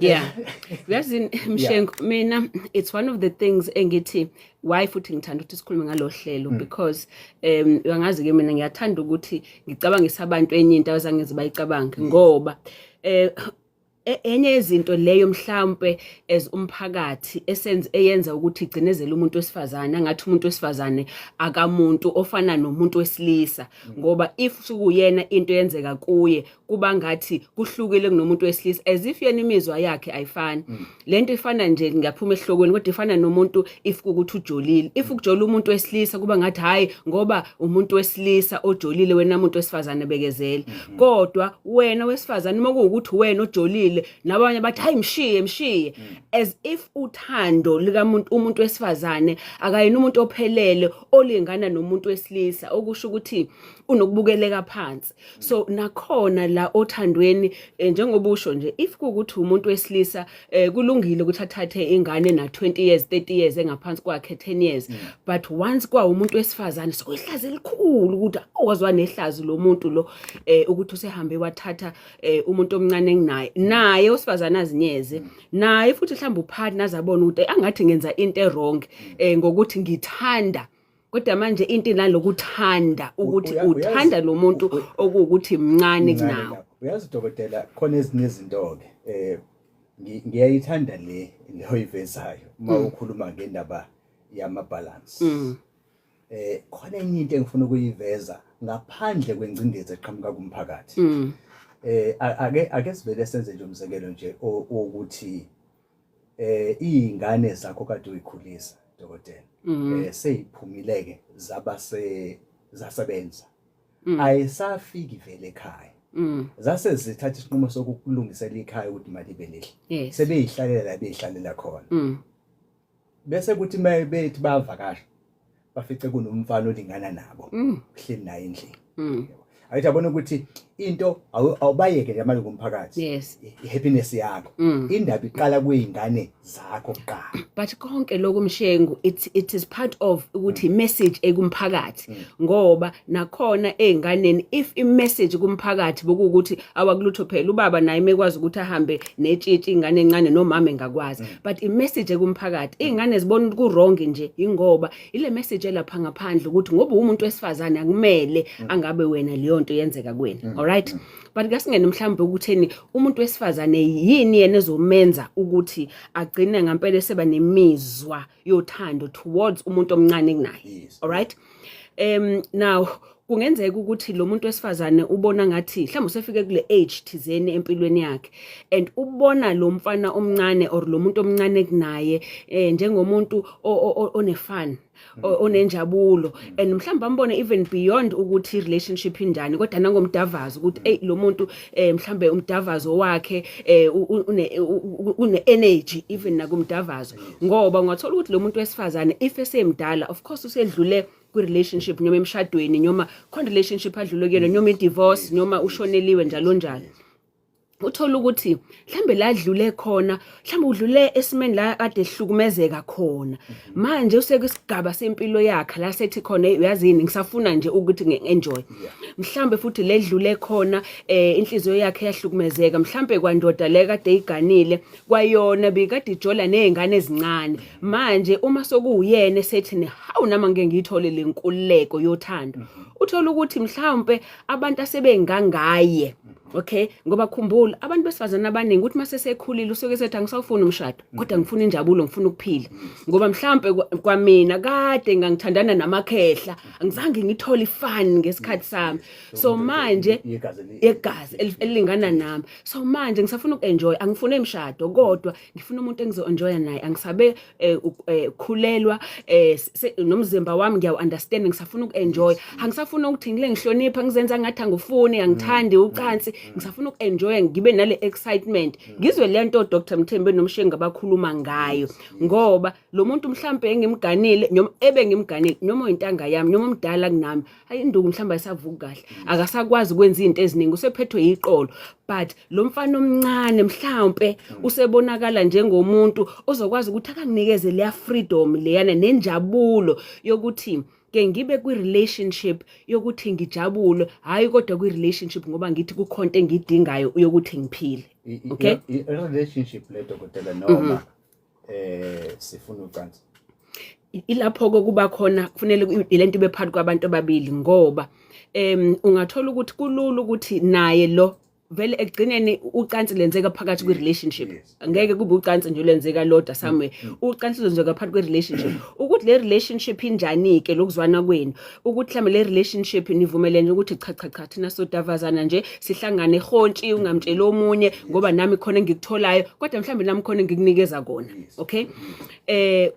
Yeah. Yazi Mshengo mina it's one of the things engithi why futhi ngithanda ukuthi sikhulume ngalo hlelo because uyangazi ke mina ngiyathanda ukuthi ngicabangise abantu enye into azangenze bayicabange ngoba enye izinto leyo mhlawumbe as umphakathi eyenza ukuthi igcinezele umuntu wesifazane ngathi umuntu wesifazane akamuntu ofana nomuntu wesilisa ngoba if sukuyena into yenzeka kuye kuba ngathi kuhlukile kunomuntu wesilisa as if yena imizwa yakhe ayifani lento ifana nje ngaphuma ehlokweni kodwa ifana nomuntu if ukuthi ujolile if ukujola umuntu wesilisa kuba ngathi hayi ngoba umuntu wesilisa ojolile wena umuntu wesifazane bekezela kodwa wena wesifazane makuwukuthi wena ojolile nabanye bathi hayi mshiye as if uthando lika umuntu wesifazane akayena umuntu ophelele olingana nomuntu wesilisa okusho ukuthi unokubukeleka phansi so nakhona la othandweni njengoba usho nje if kuukuthi umuntu wesilisa kulungile ukuthi athathe ingane na 20 years 30 years engaphansi kwakhe 10 years but once kwa umuntu wesifazane so ihlazo elikhulu ukuthi okwazwa nehlazo lo muntu lo ukuthi usehambe wathatha umuntu omncane naye osifazana azinyeze naye futhi mhlawumbe upartner azabona ukuthi angathi ngenza into wrong ngokuthi ngithanda kodwa manje into nalokuthanda ukuthi uthanda lo muntu okuwukuthi mncane kunawo uyazi dokotela khona ezinezinto ke ngiyayithanda le oyivezayo uma ukhuluma ngendaba yama balance khona enye into engifuna ukuyiveza ngaphandle kwengcindezi eqhamuka kumphakathi ake sivele senze nje umsekelo nje ukuthi izingane zakho kade uyikhulisa dokotela seyiphumileke zasebenza ayisafiki vele ekhaya zase zithatha isinqumo sokulungisela ikhaya ukuthi imali ibelehle sebeyihlalela beyihlalela khona bese kuthi bethi bavakasha bafice kunomfana olingana nabo kuhleli naye endlini ayithi abona ukuthi into awubayeke nje amalungu omphakathi happiness yakho indaba iqala kuyingane zakho kuqala but konke lokho Mshengu it is part of ukuthi message ekumphakathi ngoba nakhona einganeni if i message kumphakathi bokuthi awakulutho phela ubaba naye mekwazi ukuthi ahambe netshitshi ingane encane nomama engakwazi but i message ekumphakathi ingane zibona ukuthi ku wrong nje ingoba ile message elapha ngaphandle ukuthi ngoba umuntu wesifazane akumele angabe wena leyo nto yenzeka kuwena alright but kasingene mhlawumbe ukutheni umuntu wesifazane yini yena ezomenza ukuthi agcine ngempela seba nemizwa yothando towards umuntu omncane kunaye alright now kungenzeka ukuthi lo muntu wesifazane ubona ngathi mhlawumbe usefike kule age thizeni empilweni yakhe and ubona lo mfana omncane or lo muntu omncane kunaye njengomuntu onefun onenjabulo and mhlawumbe ambone even beyond ukuthi relationship injani kodwa nangomdavazo ukuthi lo muntu mhlawumbe umdavazo wakhe une energy even nakumdavazo ngoba ungathola ukuthi lo muntu wesifazane if esemdala of course usedlule ku-relationship noma emshadweni noma khona relationship adlule kuyena noma i-divorce noma ushoneliwe njalo njalo uthola ukuthi mhlambe la adlule khona mhlambe udlule esimeni la kade ehlukumezeka khona manje usekwisigaba sempilo yakhe la sethi khona uyazini ngisafuna nje ukuthi ngi-enjoy mhlambe futhi ledlule khona inhliziyo yakhe yahlukumezeka mhlambe kwandoda le kade iganile kwayona bekade ijola nezingane ezincane manje uma sokuyena sethi hawu nama ngeke ngiyithole lenkululeko yothando uthola ukuthi mhlambe abantu asebengangaye okay ngoba khumbula abantu besifazana abaningi ukuthi mase sekhulile usuke sethi angisawufuna umshado kodwa ngifuna injabulo ngifuna ukuphila ngoba mhlambe kwamina kade ngangithandana namakhehla angizange ngithole ifani ngesikhathi sami so manje igazi elilingana nami so manje ngisafuna ukuenjoy angifuna imshado kodwa ngifuna umuntu engizo-enjoya naye angisabe khulelwa nomzimba wami ngiyawu-understand ngisafuna ukuenjoy angisafuna ukuthi ngile ngihlonipha ngizenza ngathi angifuni angithandi ucansi ngisafuna ukuenjoy ngibe nale excitement ngizwe lento Dr Mthembe noMshenga bakhuluma ngayo ngoba lo muntu mhlambe engimganile noma ebengimganile noma intanga yami noma umdala kunami ayinduku mhlambe asavuka kahle akasakwazi ukwenza izinto eziningi usephethwe iqolo but lo mfana omncane mhlambe usebonakala njengomuntu ozokwazi ukuthi akanginikeze leya freedom leyana nenjabulo yokuthi ke ngibe kwi relationship yokuthi ngijabule hayi kodwa kwi relationship ngoba ngithi kukhonto engidingayo uyokuthi ngiphile. Okay, i relationship le dokotela noma sifuna ucansi ilapho kuba khona kufanele ilento ibe phakathi kwabantu ababili ngoba ungathola ukuthi kulula ukuthi naye lo vele egcineni ucansi lenzeka phakathi kwe relationship. Angeke kube ucansi nje lenzeka lodwa somewhere. Ucansi lenzeka phakathi kwe relationship. Ukuthi le relationship injani ke lokuzwana kwenu. Ukuthi mhlawumbe le relationship nivumelene ukuthi cha thina sodavazana nje sihlangane ehontshi ungamtsheli omunye ngoba nami khona ngikutholayo kodwa mhlawumbe nami khona ngikunikeza kona. Okay?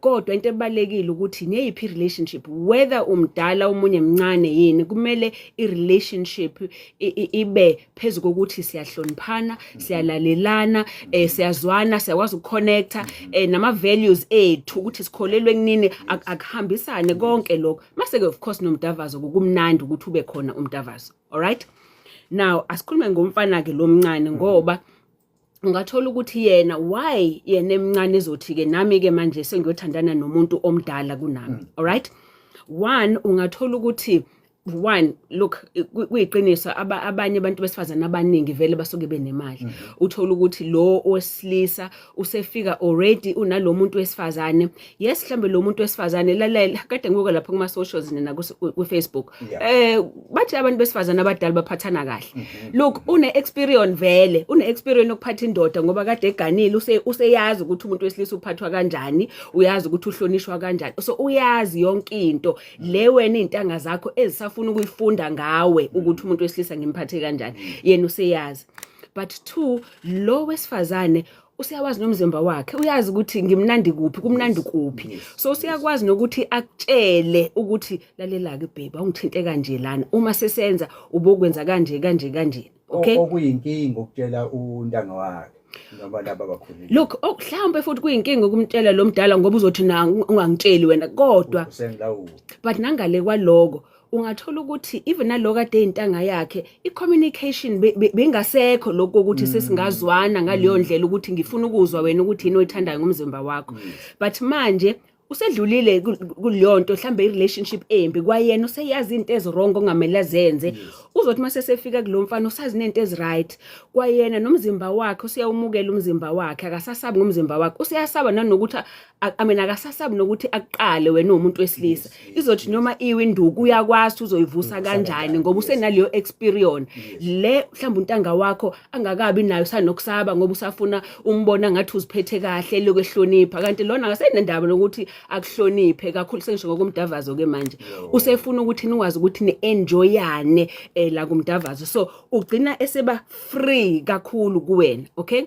Kodwa into ebalekile ukuthi neyiphi relationship whether umdala umunye mncane yini kumele I relationship ibe phezulu kokuthi siyahloniphana, siyalalelana, siyazwana, siyakwazi ukuconnecta nama values ethu ukuthi sikholelwe kunini akuhambisane konke lokho. Mase ke of course nomdavazo kumnandi ukuthi ube khona umdavazo. All right? Now asikhulume ngomfana ke lo mncane ngoba ungathola ukuthi yena why yena emncane ezothi ke nami ke manje sengiyothandana nomuntu omdala kunami. All right? One ungathola ukuthi look kuyiqiniso abanye abantu besifazana abaningi vele basuke benemali. Uthola ukuthi lo owesilisa usefika already unalo muntu wesifazane. Yes mhlambe lo muntu wesifazane lalela kade ngikuke lapha kuma socials nina ku Facebook. Bathi abantu besifazana abadala baphathana kahle. Look une experience vele, une experience yokuphatha indoda ngoba kade eganile useyazi ukuthi umuntu wesilisa uphathwa kanjani, uyazi ukuthi uhlonishwa kanjani. So uyazi yonke into le wena intanga zakho ezisafuna ukuyifunda ngawe ukuthi umuntu wesilisa ngimphathe kanjani yena useyazi. But two, lo wesifazane usiyawazi nomzimba wakhe, uyazi ukuthi ngimnandi kuphi kumnandi kuphi. So usiyakwazi nokuthi akutshele ukuthi lalela ke babe awungithinte kanje lana uma sesenza ubokwenza kanje. Okay, okuyinkinga ukutshela untanga wakhe noma laba abakhulile. Look mhlawumbe futhi kuyinkinga ukumtshela lo mdala ngoba uzothi na ungangitsheli wena kodwa but nangale kwaloko ungathola ukuthi even naloka kade intanga yakhe I-communication bengasekho lokho ukuthi sesingazwana ngaleyo ndlela ukuthi ngifuna ukuzwa wena ukuthi yini oyithandayo ngomzimba wakho. But manje usedlulile kuleyonto mhlambe I-relationship embi kwayena useyazi into ezirong ongamela zenze. Uzothi mase sefika kulomfana usazi nento eziright kwayena nomzimba wakhe usiyawumukela umzimba wakhe akasasabi ngomzimba wakhe usiyasaba nanokuthi akasasabi nokuthi aqale wena umuntu wesilisa. Izothi noma iwinduku uyakwazi uzoyivusa kanjani ngoba usenaleyo experience le mhlawumbe untanga wakho angakabi nayo sanokusaba ngoba usafuna umbona ngathi uziphethe kahle lokwehlonipha kanti lona akasenendaba nokuthi akuhloniphe kakhulu sengisho ngokumdavazo ke manje usefuna ukuthi nikwazi ukuthi ni-enjoyane la kumdavazo so ugcina eseba free kakhulu kuwena. Okay?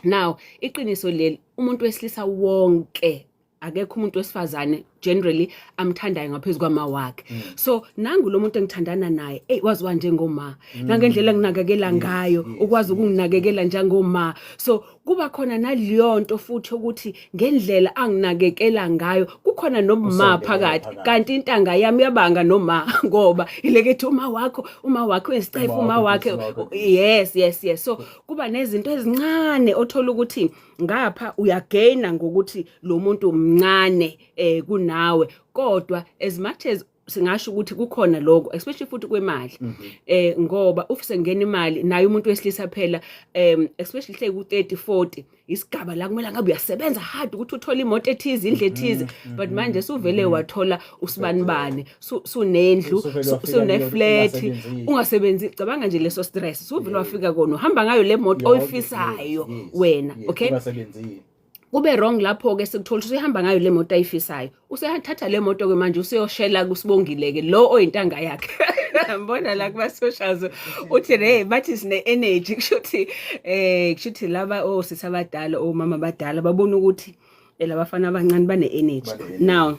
Now iqiniso leli umuntu wesilisa wonke akekho umuntu wesifazane generally amthandayo ngaphezulu kwama wakhe. So nangu lo muntu engithandana naye waziwa njengoma nangendlela nginakekela ngayo ukwazi ukunginakekela njengoma. So kuba khona naliyonto futhi ukuthi ngendlela anginakekela ngayo kukhona noma phakathi kanti intanga yami yabanga noma ngoba ilekethi uma wakho wesicefe uma wakhe yes so kuba nezinto ezincane othola ukuthi ngapha uyagaina ngokuthi lo muntu mncane nawe kodwa as much as singasho ukuthi kukhona lokho especially futhi kwemali ngoba ufise ngena imali naye umuntu wesilisa phela especially hle ku 30-40 isigaba la kumele ngabe uyasebenza hard ukuthi uthole imoto ethize indle ethize but manje suvele wathola usibanibane sunendlu suneflat ungasebenzi cabanga nje leso stress suvele wafika kona uhamba ngayo le moto oyifisayo wena. Okay, kube wrong lapho ke sekuthola usihamba ngayo le moto ayifisayo useyathatha le moto ke manje useyoshela kusibongileke lo oyintanga yakhe ngibona la kuma socials uthi hey bathi sine energy kushuthi laba sisabadala mama abadala babona ukuthi labafana abancane bane energy. Now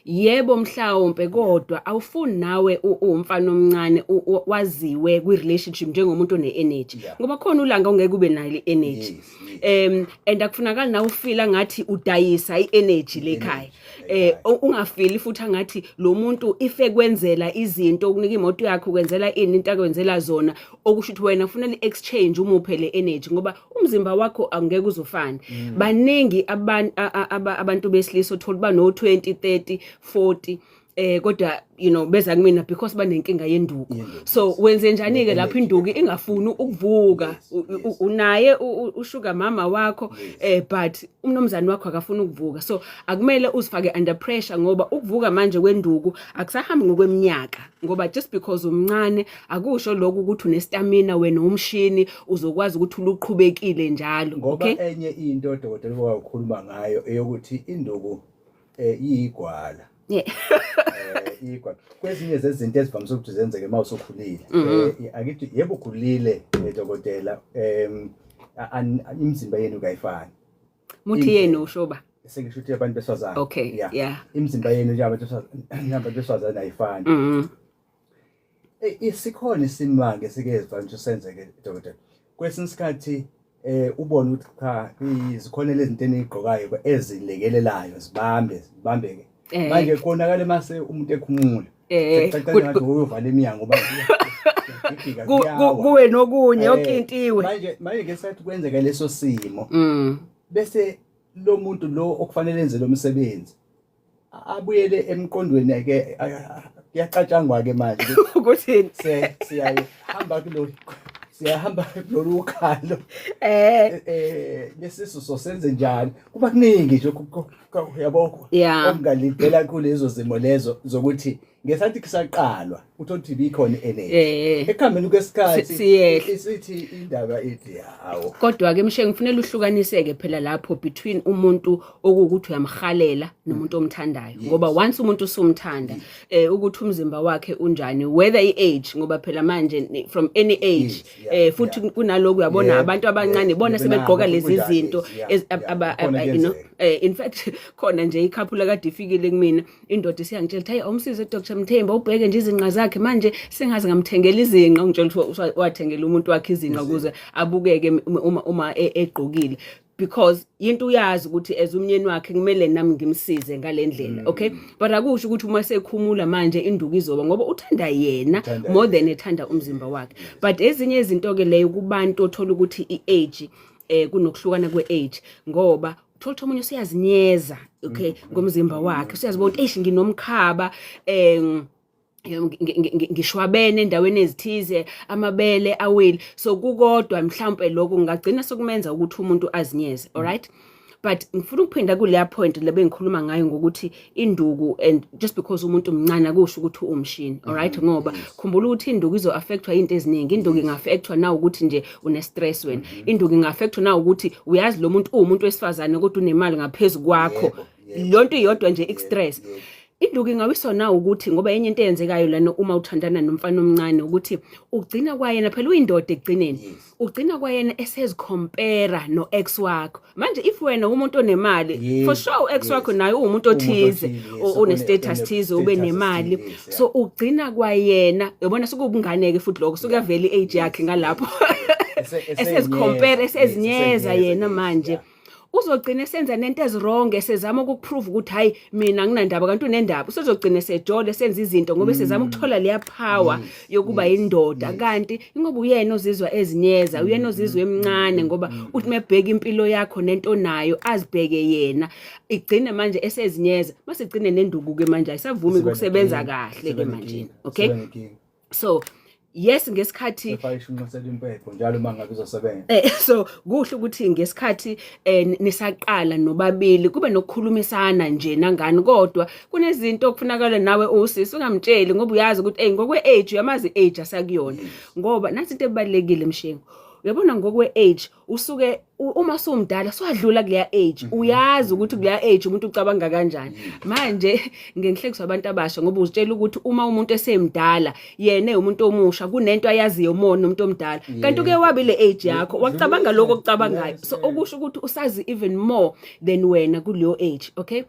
yebo mhlawumbe kodwa awufuni nawe umfana omncane waziwe kwi relationship njengomuntu one energy ngoba khona ulanga ungeke ube nayo energy and akufunakala nawe ufila ngathi udayisa I-energy lekhaya ungafili futhi ngathi lo muntu ife kwenzela izinto ukunika imoto yakhe ukwenzela into akwenzela zona okusho ukuthi wena ufuna exchange umuphe le energy ngoba umzimba wakho angeke uzofana. Baningi abantu besilisa othola ba no 20-30-40 kodwa beza kumina because banenkinga yenduku. So wenze njani ke lapho induku ingafuni ukuvuka unaye ushuga mama wakho but umnomzane wakho akafuni ukuvuka. So akumele uzifake under pressure ngoba ukuvuka manje kwenduku akusahambi ngokweminyaka ngoba just because umncane akusho lokho ukuthi unestamina wena umshini uzokwazi ukuthi uluqhubekile njalo. Ngoba enye into odokotela wakhuluma ngayo eyokuthi induku iyigwala. Igwala kwezinye zezinto ezivamise ukuthi zenzeke uma usukhulile akithi yebo ukhulile dokotela imizimba yenu kayifani muthi yenu ushoba sengisho ukuthi abantu besifazane okay yeah imizimba yenu nje abantu besifazane ayifani isikhona isimanga sike senzeke dokotela kwesinye isikhathi ubone ukuthi cha izikhona lezi zinto enigqokayo ezilekelelayo zibambeke manje konakala mase umuntu ekhumula sekucacile ngathi uyovala eminyango kuwe nokunye okintiwe manje ke sathi kwenzeka leso simo bese lo muntu lo okufanele enze lo msebenzi abuyele emqondweni ke kuyacatshangwa ke manje ukuthi siyahamba kulolu ukhalo lesisu sosenze njani kuba kuningi nje yabo okungalidela kulezo zimo lezo zokuthi ngesathi kusaqalwa uthi bikhona energy ekhambeni kwesikhathi sithi indaba ethi hawo kodwa ke mshe ngifanele uhlukaniseke phela lapho between umuntu okuwukuthi uyamhalela nomuntu omthandayo ngoba once umuntu usumthanda ukuthi umzimba wakhe unjani whether age ngoba phela manje from any age futhi kunaloko uyabona abantu abancane bona sebegqoka lezi zinto in fact khona nje ikhaphula kade ifikile kumina indoda isiyangitshela ukuthi hey awumsize Dr. Mthemba ubheke nje izinqa zakhe manje sengazi ngamthengela izinqa ngitshela ukuthi wathengela umuntu wakhe izinqa ukuze abukeke uma egqokile because into uyazi ukuthi ezumnyeni wakhe kumele nami ngimsize ngalendlela okay but akusho ukuthi uma sekhumula manje induku izoba ngoba uthanda yena more than ethanda umzimba wakhe but ezinye izinto ke leyo kubantu othola ukuthi iage kunokuhlukana kweage ngoba uthola omunye usiyazinyeza okay ngomzimba wakhe usiyazibona ukuthi nginomkhaba ngishwabene endaweni ezithize amabele aweli so kukodwa mhlawumbe lokho ngagcina sokumenza ukuthi umuntu azinyeze alright but ngifuna ukuphinda kuleya point lebe ngikhuluma ngayo ngokuthi induku and just because umuntu umncane akusho ukuthi umshini alright ngoba khumbula ukuthi induku izo affectwa into eziningi induku ingaffectwa na ukuthi nje une stress wena induku ingaffectwa na ukuthi uyazi lo muntu umuntu wesifazane kodwa unemali ngaphezulu kwakho lonto iyodwa nje exstress induku ingawisona ukuthi ngoba enye into eyenzekayo lana uma uthandana nomfana omncane ukuthi ugcina kwayena phela uyindoda egcineni ugcina kwayena compare no ex wakho manje if wena umuntu onemali for sure ex wakho naye umuntu othize one status thize ube nemali so ugcina kwayena yabona sokubunganeke futhi lokho sokuyavela iage yakhe ngalapho compare esezinyeza yena manje uzogcina senza nento ezwrong esezama ukuprove ukuthi hayi mina nginandaba kanti unendaba usezogcina sejole senza izinto ngoba sezama ukuthola leya power yokuba indoda kanti ngoba uyena ozizwa ezinyeza uyena ozizwa emncane ngoba uthi mebheka impilo yakho nento nayo azibheke yena igcine manje esezinyeza mase igcine nenduku ke manje ayisavumi ukusebenza kahle ke manje okay so yes ngesikhathi njalo mangabe uzosebenza so kuhle ukuthi ngesikhathi nisaqala nobabili kube nokukhulumisana nje nangani kodwa kunezinto okufunakala nawe usisi ungamtsheli ngoba uyazi ukuthi ngokwe age uyamazi age asakuyona ngoba nathi into ebalekile mshengo uyabona ngokwe age usuke uma sumdala swadlula kuleya age uyazi ukuthi kuleya age umuntu ucabanga kanjani manje ngenhlekisa abantu abasha ngoba uzitshela ukuthi uma umuntu esemdala yena umuntu omusha kunento ayaziyo umona umuntu omdala kanti uke wabile age yakho wacabanga lokho okucabangayo so okusho ukuthi usazi even more than wena kuleyo age okay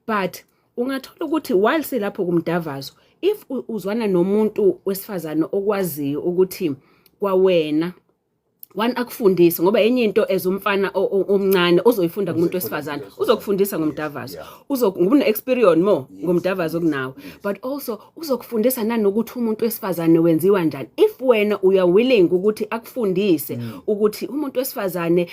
but ungathola ukuthi while silapho kumdavazo if uzwana nomuntu wesifazana okwaziyo ukuthi kwawena one akufundise ngoba enye into ezumfana omncane ozoyifunda kumuntu wesifazane uzokufundisa ngomdavazo uzokubona experience more ngomdavazo kunawe but also uzokufundisa nanokuthi umuntu wesifazane wenziwa kanjani if wena uya willing ukuthi akufundise ukuthi umuntu wesifazane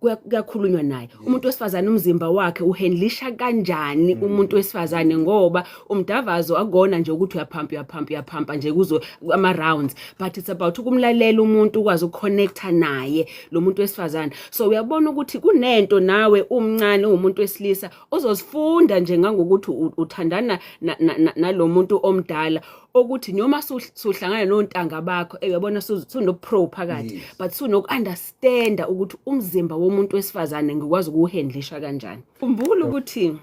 kuyakhulunywa naye umuntu wesifazane umzimba wakhe uhandlisha kanjani umuntu wesifazane ngoba umdavazo akugona nje ukuthi uyaphampa nje kuzo ama rounds but it's about ukumlalela umuntu ukwazi ukuconnect naye lo muntu wesifazane so uyabona ukuthi kunento nawe umncane umuntu wesilisa ozosifunda nje ngangokuthi uthandana nalo muntu omdala ukuthi noma suhlangana nontanga bakho uyabona suno pro phakathi but sunokunderstand ukuthi umzimba womuntu wesifazane ngikwazi ukuhandlisha kanjani khumbula ukuthi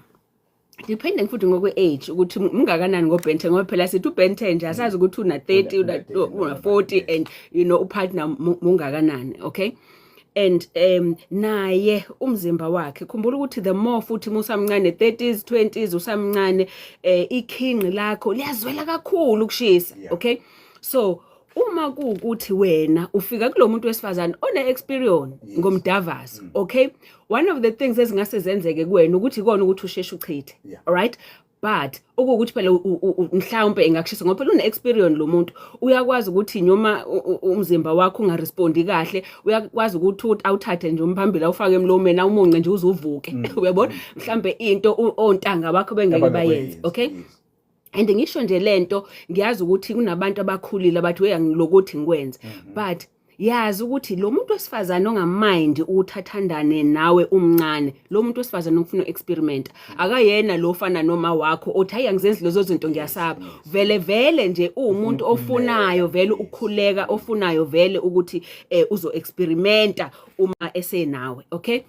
depending futhi ngokwe age ukuthi ungakanani ngobhente ngoba phela sithi ubhente nje asazi ukuthi una 30 una 40 and you know upartner mungakanani okay and naye umzimba wakhe khumbula ukuthi the more futhi musamncane 30s 20s usamncane ikhinqi lakho liyazwela kakhulu ukushisa okay so uma kuukuthi wena ufika kulomuntu wesifazane one experience ngomdavazo okay one of the things ezingase zenzeke kuwena ukuthi ikona ukuthi usheshe uchithe all right but ukuthi phela mhlawumbe engakushisa ngoba phela une experience lo muntu uyakwazi ukuthi noma umzimba wakho ungarespondi kahle uyakwazi ukuthi awuthathe nje umphambili awufake emlomeni awumunce nje uzuvuke uyabona mhlambe into ontanga bakho bengeke bayenze okay and ngisho nje lento ngiyazi ukuthi kunabantu abakhulile abathi weyangilokuthi ngikwenze but yazi ukuthi lo muntu wesifazane ongamind uthathandane nawe umncane lo muntu wesifazane ufuna experiment akayena lo fana noma wakho othi hayi angizenzi lezo zinto ngiyasaba vele nje umuntu ofunayo vele ukukhuleka ofunayo vele ukuthi uzo experimenta uma esenawe okay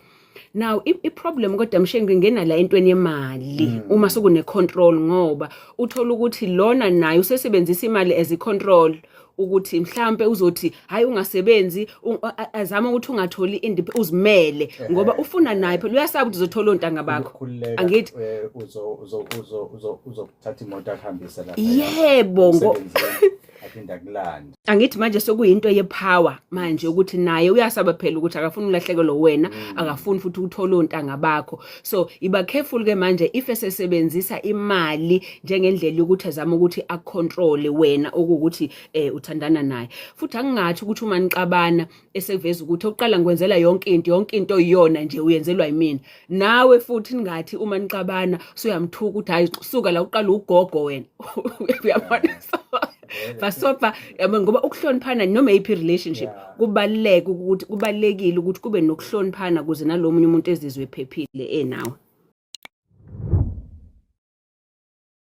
now i-problem kodwa mshengi ngena la entweni yemali uma sokune control ngoba uthola ukuthi lona naye usesebenzisa imali as i-control ukuthi mhlambe uzothi hayi ungasebenzi azama ukuthi ungatholi uzimele ngoba ufuna naye phela uyasaba ukuthi uzothola ontanga bakho angithi uzokuthatha imoto akuhambisa lapha yebo aphinda kulanda angithi manje sokuyinto yepower manje ukuthi naye uyasaba phela ukuthi akafuni ulahlekelwe wena akafuni futhi ukuthola ontanga bakho so iba careful ke manje if esebenzisa imali njengendlela ukuthi azama ukuthi acontrol wena ukuthi uthandana naye futhi angingathi ukuthi uma niqabana eseveza ukuthi oqala ngikwenzela yonke into iyona nje uyenzelwa yimina nawe futhi ningathi uma niqabana suyamthuka ukuthi hayi suka la uqala ugogo wena uyabona basopa ngoba ukuhloniphana noma iphi relationship kubalekile ukuthi kube nokuhloniphana kuze nalomunye umuntu ezizwe ephephile nawe